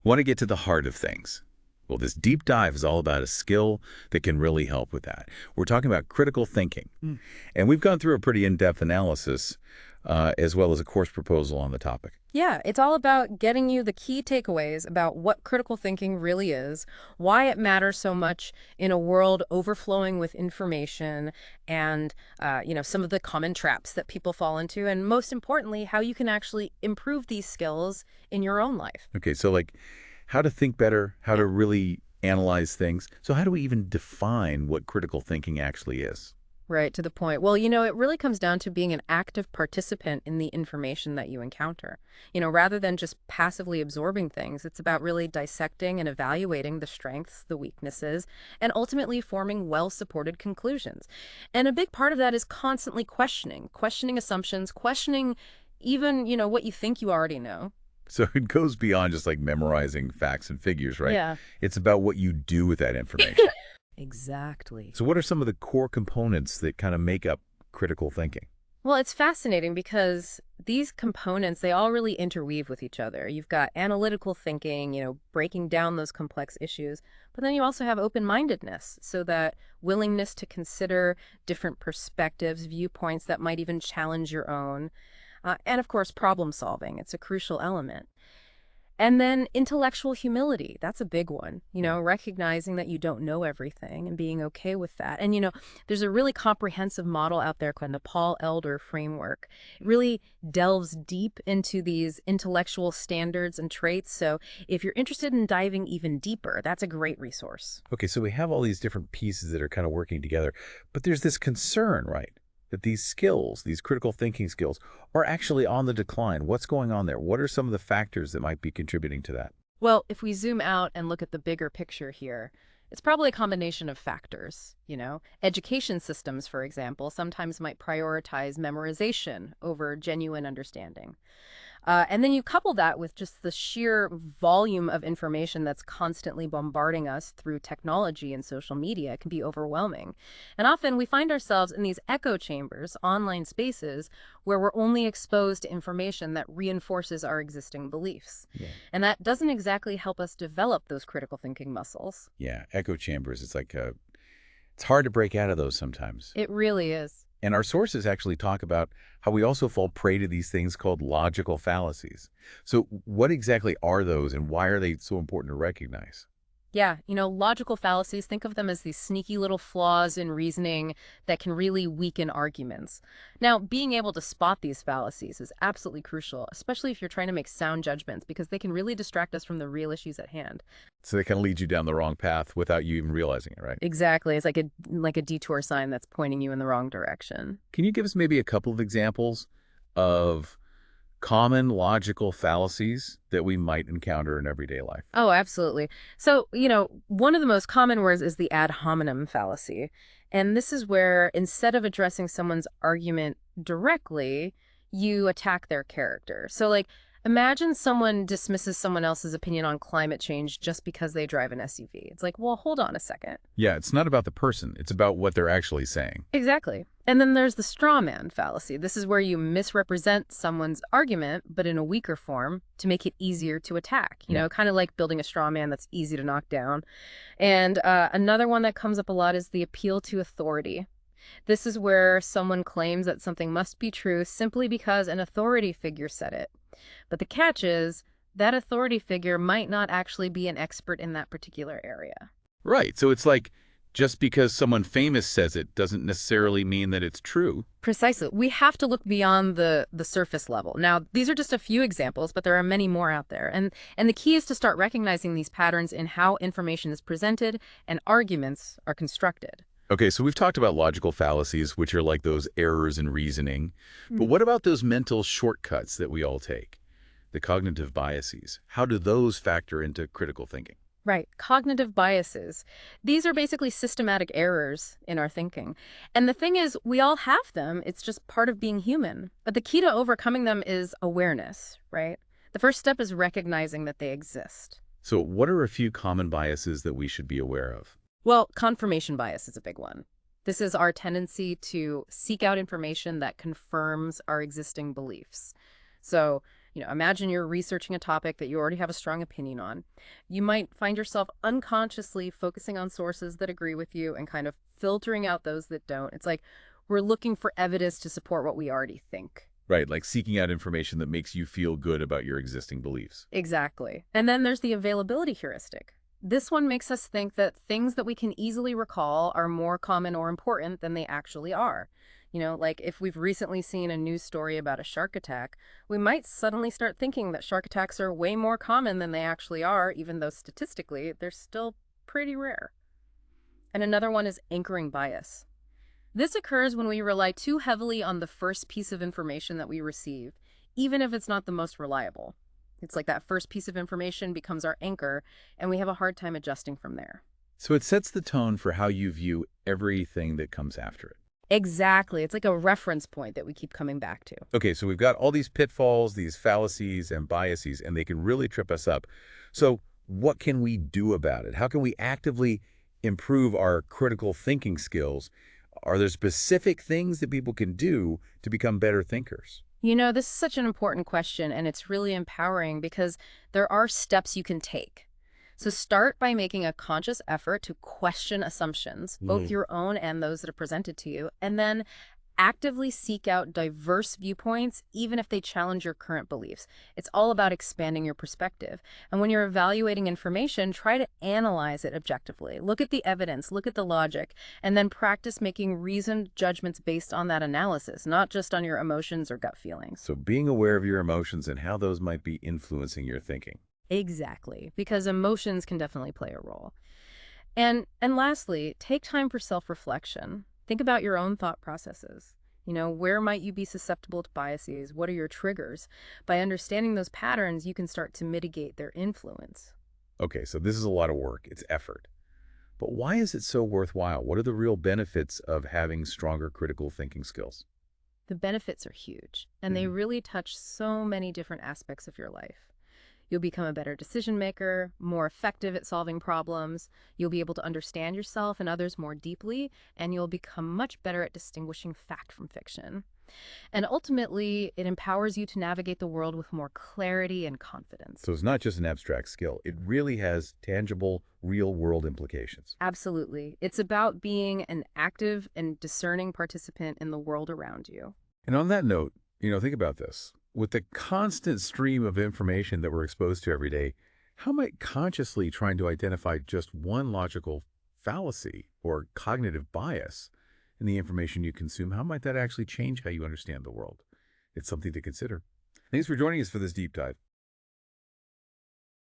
Want to get to the heart of things? Well, this deep dive is all about a skill that can really help with that. We're talking about critical thinking. Mm. And we've gone through a pretty in-depth analysis as well as a course proposal on the topic. Yeah, it's all about getting you the key takeaways about what critical thinking really is, why it matters so much in a world overflowing with information, and some of the common traps that people fall into, and most importantly, how you can actually improve these skills in your own life. Okay, so like how to think better, how Yeah. to really analyze things. So how do we even define what critical thinking actually is? Right, to the point. Well, it really comes down to being an active participant in the information that you encounter. Rather than just passively absorbing things, it's about really dissecting and evaluating the strengths, the weaknesses, and ultimately forming well-supported conclusions. And a big part of that is constantly questioning assumptions, questioning even, what you think you already know. So it goes beyond just like memorizing facts and figures, right? Yeah. It's about what you do with that information. Exactly. So what are some of the core components that kind of make up critical thinking? Well, it's fascinating because these components, they all really interweave with each other. You've got analytical thinking, breaking down those complex issues, but then you also have open-mindedness, so that willingness to consider different perspectives, viewpoints that might even challenge your own. And of course, problem solving. It's a crucial element. And then intellectual humility, that's a big one, Yeah. recognizing that you don't know everything and being okay with that. And, there's a really comprehensive model out there called the Paul Elder framework. It really delves deep into these intellectual standards and traits. So if you're interested in diving even deeper, that's a great resource. Okay, so we have all these different pieces that are kind of working together, but there's this concern, right? That these skills, these critical thinking skills, are actually on the decline. What's going on there? What are some of the factors that might be contributing to that? Well, if we zoom out and look at the bigger picture here, it's probably a combination of factors, Education systems, for example, sometimes might prioritize memorization over genuine understanding. And then you couple that with just the sheer volume of information that's constantly bombarding us through technology and social media. It can be overwhelming. And often we find ourselves in these echo chambers, online spaces, where we're only exposed to information that reinforces our existing beliefs. Yeah. And that doesn't exactly help us develop those critical thinking muscles. Yeah, echo chambers. It's like it's hard to break out of those sometimes. It really is. And our sources actually talk about how we also fall prey to these things called logical fallacies. So what exactly are those and why are they so important to recognize? Yeah, logical fallacies, think of them as these sneaky little flaws in reasoning that can really weaken arguments. Now, being able to spot these fallacies is absolutely crucial, especially if you're trying to make sound judgments, because they can really distract us from the real issues at hand. So they kind of lead you down the wrong path without you even realizing it, right? Exactly. It's like a detour sign that's pointing you in the wrong direction. Can you give us maybe a couple of examples of common logical fallacies that we might encounter in everyday life? Oh, absolutely. So, one of the most common words is the ad hominem fallacy. And this is where instead of addressing someone's argument directly, you attack their character. So, like, imagine someone dismisses someone else's opinion on climate change just because they drive an SUV. It's like, well, hold on a second. Yeah, it's not about the person. It's about what they're actually saying. Exactly. And then there's the straw man fallacy. This is where you misrepresent someone's argument, but in a weaker form to make it easier to attack, Yeah. kind of like building a straw man that's easy to knock down. And another one that comes up a lot is the appeal to authority. This is where someone claims that something must be true simply because an authority figure said it. But the catch is that authority figure might not actually be an expert in that particular area. Right. So it's like just because someone famous says it doesn't necessarily mean that it's true. Precisely. We have to look beyond the surface level. Now, these are just a few examples, but there are many more out there. And the key is to start recognizing these patterns in how information is presented and arguments are constructed. Okay, so we've talked about logical fallacies, which are like those errors in reasoning. But what about those mental shortcuts that we all take? The cognitive biases. How do those factor into critical thinking? Right. Cognitive biases. These are basically systematic errors in our thinking. And the thing is, we all have them. It's just part of being human. But the key to overcoming them is awareness, right? The first step is recognizing that they exist. So what are a few common biases that we should be aware of? Well, confirmation bias is a big one. This is our tendency to seek out information that confirms our existing beliefs. So Imagine you're researching a topic that you already have a strong opinion on. You might find yourself unconsciously focusing on sources that agree with you and kind of filtering out those that don't. It's like we're looking for evidence to support what we already think. Right, like seeking out information that makes you feel good about your existing beliefs. Exactly. And then there's the availability heuristic. This one makes us think that things that we can easily recall are more common or important than they actually are. Like if we've recently seen a news story about a shark attack, we might suddenly start thinking that shark attacks are way more common than they actually are, even though statistically they're still pretty rare. And another one is anchoring bias. This occurs when we rely too heavily on the first piece of information that we receive, even if it's not the most reliable. It's like that first piece of information becomes our anchor, and we have a hard time adjusting from there. So it sets the tone for how you view everything that comes after it. Exactly. It's like a reference point that we keep coming back to. Okay, so we've got all these pitfalls, these fallacies and biases, and they can really trip us up. So what can we do about it? How can we actively improve our critical thinking skills? Are there specific things that people can do to become better thinkers? This is such an important question, and it's really empowering because there are steps you can take. So start by making a conscious effort to question assumptions, both your own and those that are presented to you, and then actively seek out diverse viewpoints, even if they challenge your current beliefs. It's all about expanding your perspective. And when you're evaluating information, try to analyze it objectively. Look at the evidence, look at the logic, and then practice making reasoned judgments based on that analysis, not just on your emotions or gut feelings. So being aware of your emotions and how those might be influencing your thinking. Exactly, because emotions can definitely play a role. And lastly, take time for self-reflection. Think about your own thought processes. Where might you be susceptible to biases? What are your triggers? By understanding those patterns, you can start to mitigate their influence. Okay, so this is a lot of work. It's effort. But why is it so worthwhile? What are the real benefits of having stronger critical thinking skills? The benefits are huge, and they Mhm. really touch so many different aspects of your life. You'll become a better decision maker, more effective at solving problems. You'll be able to understand yourself and others more deeply, and you'll become much better at distinguishing fact from fiction. And ultimately, it empowers you to navigate the world with more clarity and confidence. So it's not just an abstract skill. It really has tangible, real-world implications. Absolutely. It's about being an active and discerning participant in the world around you. And on that note, think about this. With the constant stream of information that we're exposed to every day, how might consciously trying to identify just one logical fallacy or cognitive bias in the information you consume, how might that actually change how you understand the world? It's something to consider. Thanks for joining us for this deep dive.